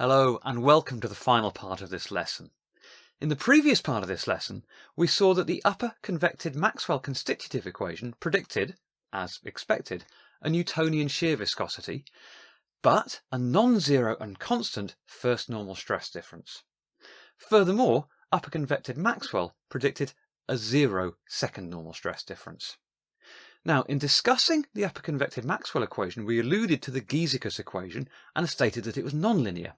Hello and welcome to the final part of this lesson. In the previous part of this lesson, we saw that the upper convected Maxwell constitutive equation predicted, as expected, a Newtonian shear viscosity, but a non-zero and constant first normal stress difference. Furthermore, upper convected Maxwell predicted a zero second normal stress difference. Now, in discussing the upper convected Maxwell equation, we alluded to the Giesekus equation and stated that it was nonlinear.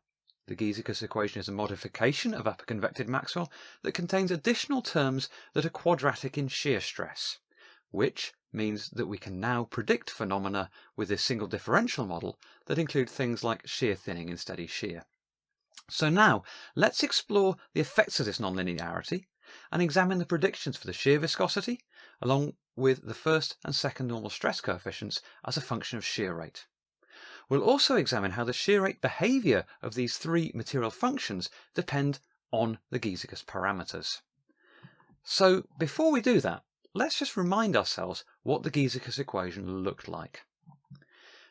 The Giesekus equation is a modification of upper convected Maxwell that contains additional terms that are quadratic in shear stress, which means that we can now predict phenomena with this single differential model that include things like shear thinning in steady shear. So now, let's explore the effects of this nonlinearity and examine the predictions for the shear viscosity, along with the first and second normal stress coefficients as a function of shear rate. We'll also examine how the shear rate behaviour of these three material functions depend on the Giesekus parameters. So before we do that, let's just remind ourselves what the Giesekus equation looked like.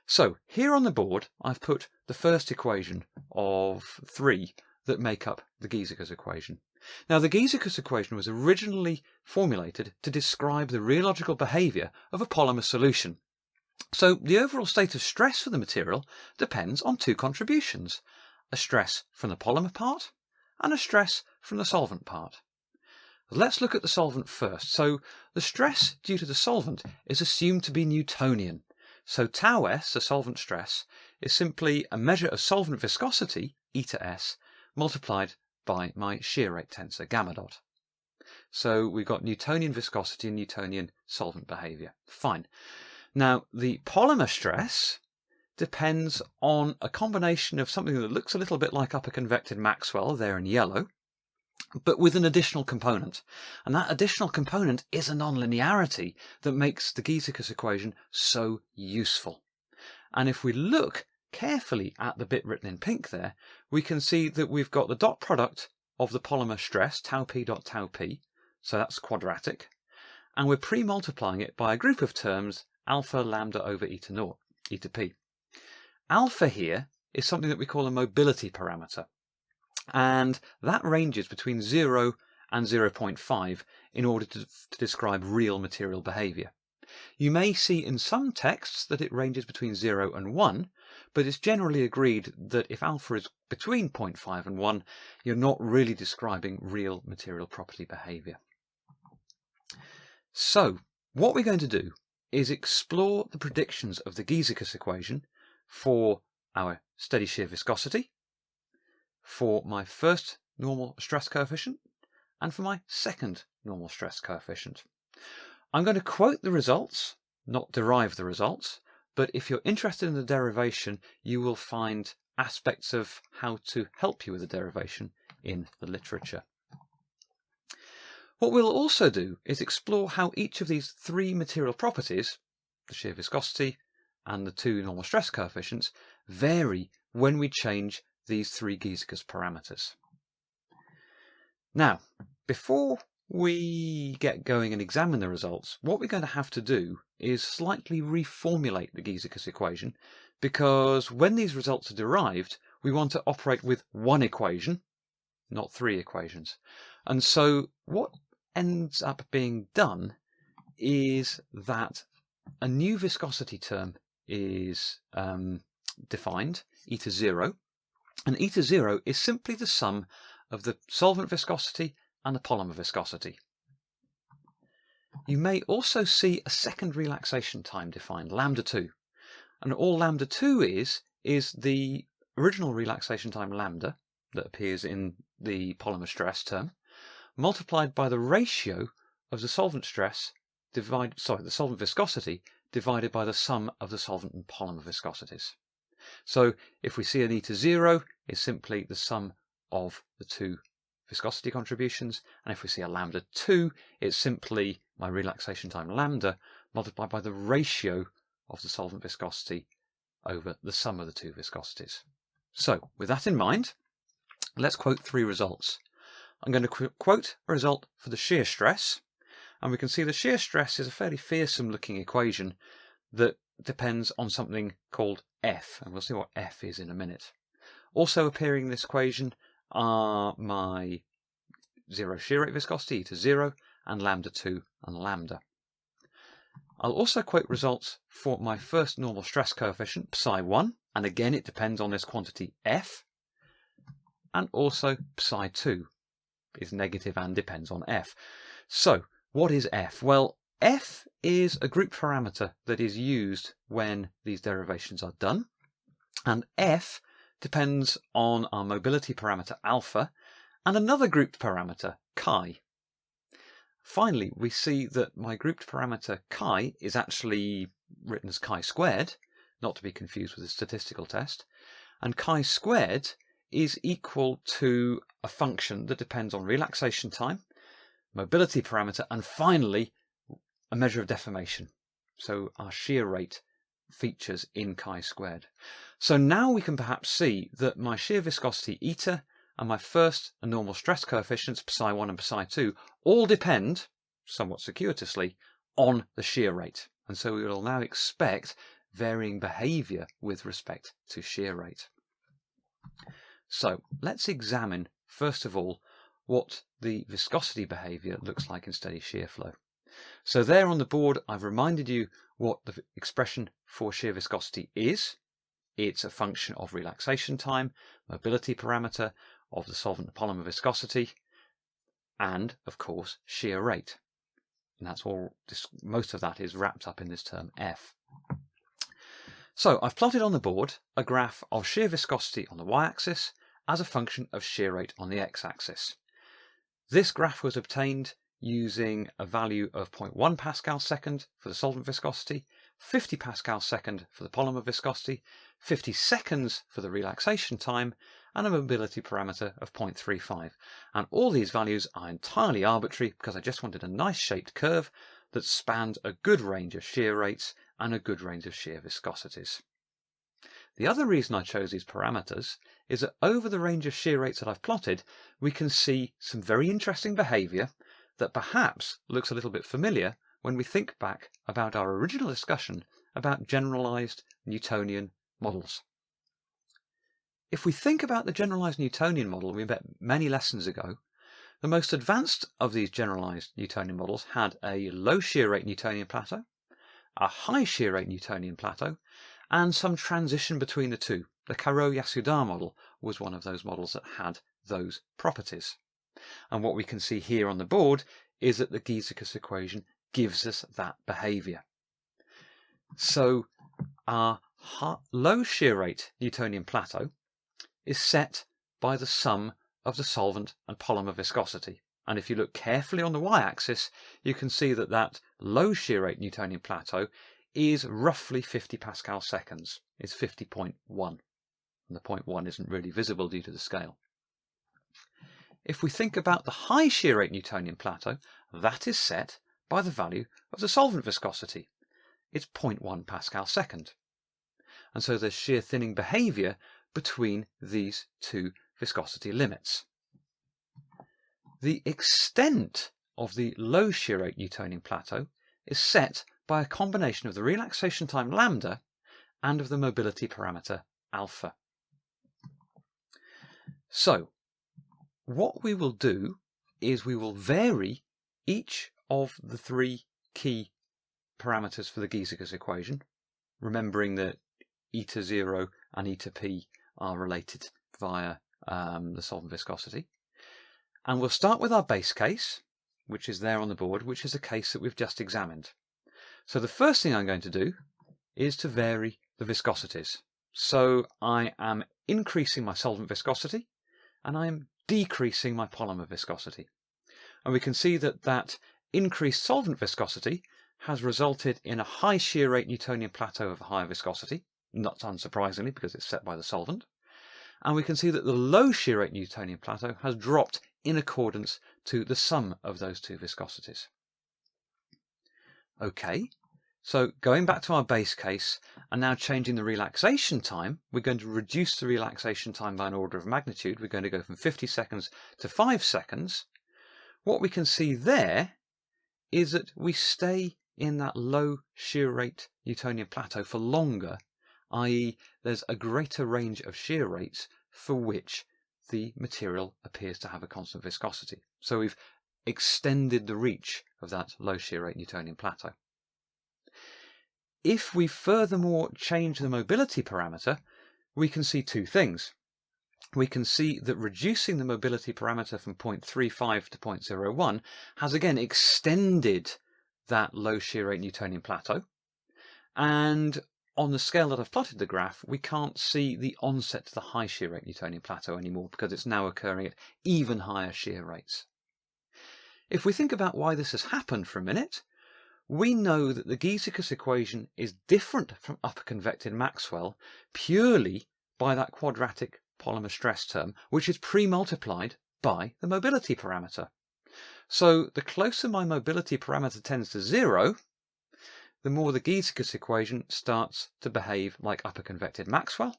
So here on the board I've put the first equation of three that make up the Giesekus equation. Now, the Giesekus equation was originally formulated to describe the rheological behaviour of a polymer solution. So the overall state of stress for the material depends on two contributions, a stress from the polymer part and a stress from the solvent part. Let's look at the solvent first. So the stress due to the solvent is assumed to be Newtonian. So tau s, the solvent stress, is simply a measure of solvent viscosity, eta s, multiplied by my shear rate tensor, gamma dot. So we've got Newtonian viscosity and Newtonian solvent behaviour. Fine. Now, the polymer stress depends on a combination of something that looks a little bit like upper convected Maxwell, there in yellow, but with an additional component. And that additional component is a nonlinearity that makes the Giesekus equation so useful. And if we look carefully at the bit written in pink there, we can see that we've got the dot product of the polymer stress, tau p dot tau p, so that's quadratic, and we're pre-multiplying it by a group of terms, alpha lambda over eta naught, eta p. Alpha here is something that we call a mobility parameter, and that ranges between 0 and 0.5 in order to describe real material behaviour. You may see in some texts that it ranges between 0 and 1, but it's generally agreed that if alpha is between 0.5 and 1, you're not really describing real material property behaviour. So, what we're going to do is explore the predictions of the Giesekus equation for our steady shear viscosity, for my first normal stress coefficient, and for my second normal stress coefficient. I'm going to quote the results, not derive the results, but if you're interested in the derivation, you will find aspects of how to help you with the derivation in the literature. What we'll also do is explore how each of these three material properties, the shear viscosity and the two normal stress coefficients, vary when we change these three Giesekus parameters. Now, before we get going and examine the results, what we're going to have to do is slightly reformulate the Giesekus equation, because when these results are derived, we want to operate with one equation, not three equations. And so what ends up being done is that a new viscosity term is defined, eta 0, and eta 0 is simply the sum of the solvent viscosity and the polymer viscosity. You may also see a second relaxation time defined, lambda 2. And all lambda 2 is the original relaxation time lambda that appears in the polymer stress term, multiplied by the ratio of the solvent stress the solvent viscosity divided by the sum of the solvent and polymer viscosities. So if we see an eta 0 is simply the sum of the two viscosity contributions, and if we see a lambda 2, it's simply my relaxation time lambda multiplied by the ratio of the solvent viscosity over the sum of the two viscosities. So with that in mind, let's quote three results. I'm going to quote a result for the shear stress, and we can see the shear stress is a fairly fearsome looking equation that depends on something called F, and we'll see what F is in a minute. Also appearing in this equation are my zero shear rate viscosity, eta 0, and lambda 2 and lambda. I'll also quote results for my first normal stress coefficient, psi 1, and again it depends on this quantity f, and also psi 2 is negative and depends on f. So what is f? Well, f is a group parameter that is used when these derivations are done, and f depends on our mobility parameter alpha and another grouped parameter chi. Finally, we see that my grouped parameter chi is actually written as chi squared, not to be confused with a statistical test, and chi squared is equal to a function that depends on relaxation time, mobility parameter, and finally a measure of deformation. So our shear rate features in chi squared. So now we can perhaps see that my shear viscosity eta and my first and normal stress coefficients psi 1 and psi 2 all depend, somewhat circuitously, on the shear rate. And so we will now expect varying behaviour with respect to shear rate. So let's examine first of all what the viscosity behaviour looks like in steady shear flow. So there on the board I've reminded you what the expression for shear viscosity is. It's a function of relaxation time, mobility parameter, of the solvent polymer viscosity, and of course shear rate. And that's all, most of that is wrapped up in this term f. So I've plotted on the board a graph of shear viscosity on the y-axis as a function of shear rate on the x-axis. This graph was obtained using a value of 0.1 Pascal second for the solvent viscosity, 50 Pascal second for the polymer viscosity, 50 seconds for the relaxation time, and a mobility parameter of 0.35. And all these values are entirely arbitrary because I just wanted a nice shaped curve that spanned a good range of shear rates and a good range of shear viscosities. The other reason I chose these parameters is that over the range of shear rates that I've plotted, we can see some very interesting behaviour that perhaps looks a little bit familiar when we think back about our original discussion about generalised Newtonian models. If we think about the generalised Newtonian model we met many lessons ago, the most advanced of these generalised Newtonian models had a low shear rate Newtonian plateau, a high shear rate Newtonian plateau, and some transition between the two. The Karo-Yasuda model was one of those models that had those properties. And what we can see here on the board is that the Giesekus equation gives us that behaviour. So our low shear rate Newtonian plateau is set by the sum of the solvent and polymer viscosity. And if you look carefully on the y-axis, you can see that that low shear rate Newtonian plateau is roughly 50 Pascal seconds. It's 50.1. And the 0.1 isn't really visible due to the scale. If we think about the high shear rate Newtonian plateau, that is set by the value of the solvent viscosity. It's 0.1 Pascal second. And so there's shear thinning behaviour between these two viscosity limits. The extent of the low shear rate Newtonian plateau is set by a combination of the relaxation time lambda and of the mobility parameter alpha. So what we will do is we will vary each of the three key parameters for the Giesekus equation, remembering that eta 0 and eta p are related via the solvent viscosity. And we'll start with our base case, which is there on the board, which is a case that we've just examined. So the first thing I'm going to do is to vary the viscosities. So I am increasing my solvent viscosity and I am decreasing my polymer viscosity. And we can see that that increased solvent viscosity has resulted in a high shear rate Newtonian plateau of a higher viscosity, not unsurprisingly because it's set by the solvent. And we can see that the low shear rate Newtonian plateau has dropped in accordance to the sum of those two viscosities. Okay, so going back to our base case and now changing the relaxation time, we're going to reduce the relaxation time by an order of magnitude. We're going to go from 50 seconds to 5 seconds. What we can see there is that we stay in that low shear rate Newtonian plateau for longer, i.e. there's a greater range of shear rates for which the material appears to have a constant viscosity. So we've extended the reach of that low shear rate Newtonian plateau. If we furthermore change the mobility parameter, we can see two things. We can see that reducing the mobility parameter from 0.35 to 0.01 has again extended that low shear rate Newtonian plateau. And on the scale that I've plotted the graph, we can't see the onset to the high shear rate Newtonian plateau anymore because it's now occurring at even higher shear rates. If we think about why this has happened for a minute, we know that the Giesekus equation is different from upper convected Maxwell purely by that quadratic polymer stress term, which is pre-multiplied by the mobility parameter. So the closer my mobility parameter tends to 0, the more the Giesekus equation starts to behave like upper convected Maxwell.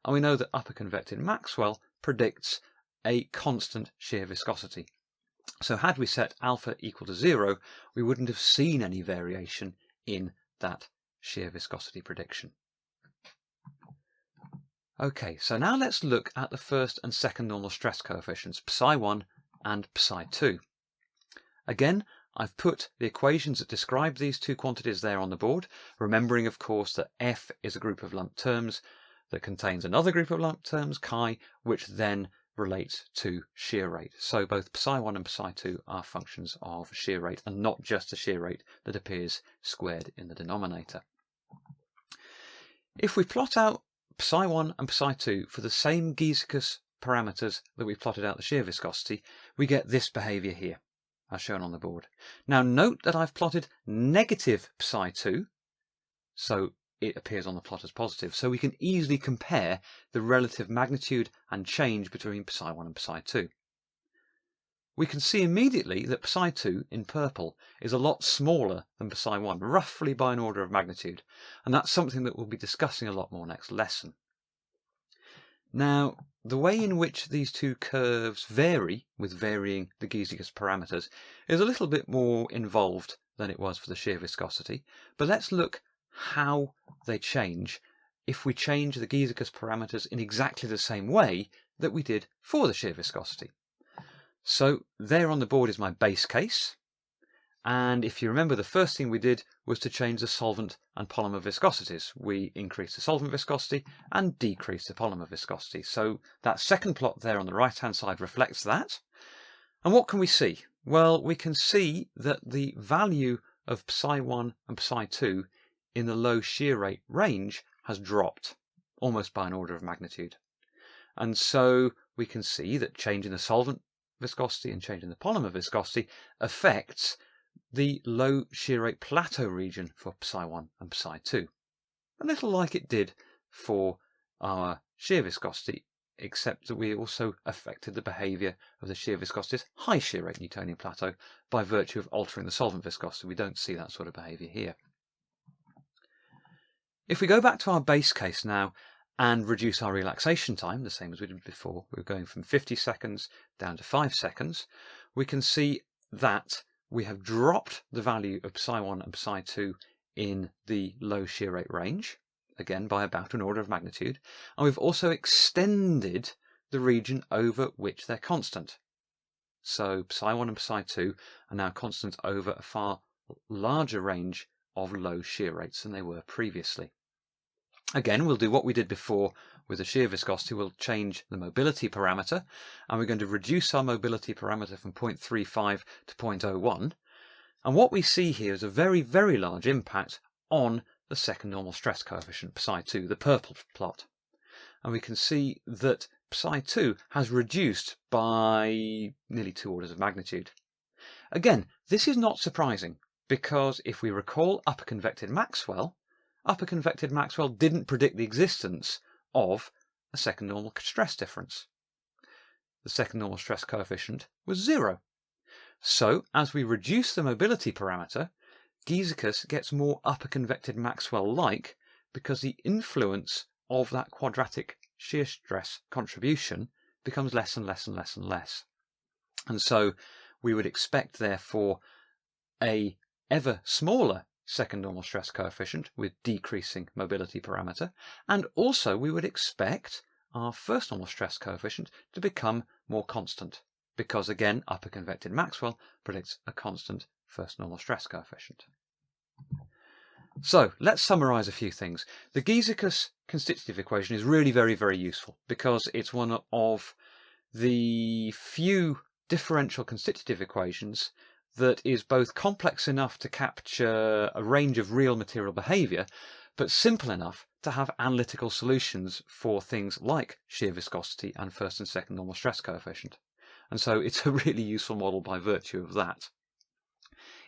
And we know that upper convected Maxwell predicts a constant shear viscosity. So had we set alpha equal to 0, we wouldn't have seen any variation in that shear viscosity prediction. Okay, so now let's look at the first and second normal stress coefficients, psi1 and psi2. Again, I've put the equations that describe these two quantities there on the board, remembering of course that F is a group of lumped terms that contains another group of lumped terms, chi, which then relates to shear rate. So both psi1 and psi2 are functions of shear rate and not just the shear rate that appears squared in the denominator. If we plot out psi1 and psi2 for the same Giesekus parameters that we plotted out the shear viscosity, we get this behaviour here, as shown on the board. Now note that I've plotted negative psi2, so it appears on the plot as positive, so we can easily compare the relative magnitude and change between psi1 and psi2. We can see immediately that psi2 in purple is a lot smaller than psi1, roughly by an order of magnitude, and that's something that we'll be discussing a lot more next lesson. Now, the way in which these two curves vary with varying the Giesekus parameters is a little bit more involved than it was for the shear viscosity, but let's look how they change if we change the Giesekus parameters in exactly the same way that we did for the shear viscosity. So there on the board is my base case, and if you remember, the first thing we did was to change the solvent and polymer viscosities. We increased the solvent viscosity and decreased the polymer viscosity. So that second plot there on the right hand side reflects that. And what can we see? Well, we can see that the value of psi1 and psi2 in the low shear rate range has dropped almost by an order of magnitude. And so we can see that changing the solvent viscosity and changing the polymer viscosity affects the low shear rate plateau region for psi1 and psi2. A little like it did for our shear viscosity, except that we also affected the behaviour of the shear viscosity's high shear rate Newtonian plateau by virtue of altering the solvent viscosity. We don't see that sort of behaviour here. If we go back to our base case now and reduce our relaxation time, the same as we did before, we're going from 50 seconds down to 5 seconds, we can see that we have dropped the value of psi1 and psi2 in the low shear rate range, again by about an order of magnitude, and we've also extended the region over which they're constant. So psi1 and psi2 are now constant over a far larger range of low shear rates than they were previously. Again, we'll do what we did before with the shear viscosity. We'll change the mobility parameter, and we're going to reduce our mobility parameter from 0.35 to 0.01. And what we see here is a very, very large impact on the second normal stress coefficient, psi2, the purple plot. And we can see that psi2 has reduced by nearly 2 orders of magnitude. Again, this is not surprising, because if we recall upper convected Maxwell didn't predict the existence of a second normal stress difference. The second normal stress coefficient was 0. So, as we reduce the mobility parameter, Giesekus gets more upper convected Maxwell-like because the influence of that quadratic shear stress contribution becomes less and less and less and less. And so we would expect, therefore, a ever smaller second normal stress coefficient with decreasing mobility parameter, and also we would expect our first normal stress coefficient to become more constant, because again, upper convected Maxwell predicts a constant first normal stress coefficient. So let's summarize a few things. The Giesekus constitutive equation is really very useful because it's one of the few differential constitutive equations that is both complex enough to capture a range of real material behavior, but simple enough to have analytical solutions for things like shear viscosity and first and second normal stress coefficient. And so it's a really useful model by virtue of that.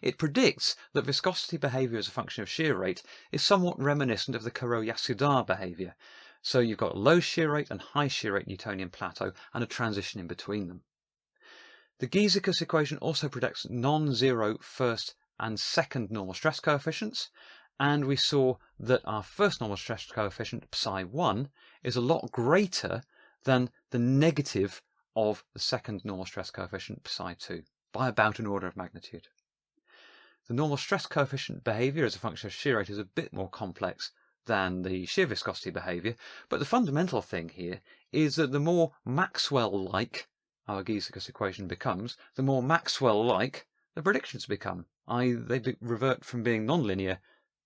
It predicts that viscosity behavior as a function of shear rate is somewhat reminiscent of the Karo-Yasuda behavior. So you've got a low shear rate and high shear rate Newtonian plateau and a transition in between them. The Giesekus equation also predicts non-zero first and second normal stress coefficients, and we saw that our first normal stress coefficient, psi1, is a lot greater than the negative of the second normal stress coefficient, psi2, by about an order of magnitude. The normal stress coefficient behavior as a function of shear rate is a bit more complex than the shear viscosity behavior, but the fundamental thing here is that the more Maxwell-like our Giesekus equation becomes, the more Maxwell-like the predictions become. They revert from being nonlinear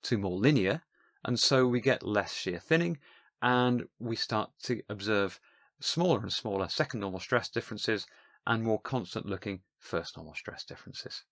to more linear, and so we get less shear thinning, and we start to observe smaller and smaller second normal stress differences and more constant looking first normal stress differences.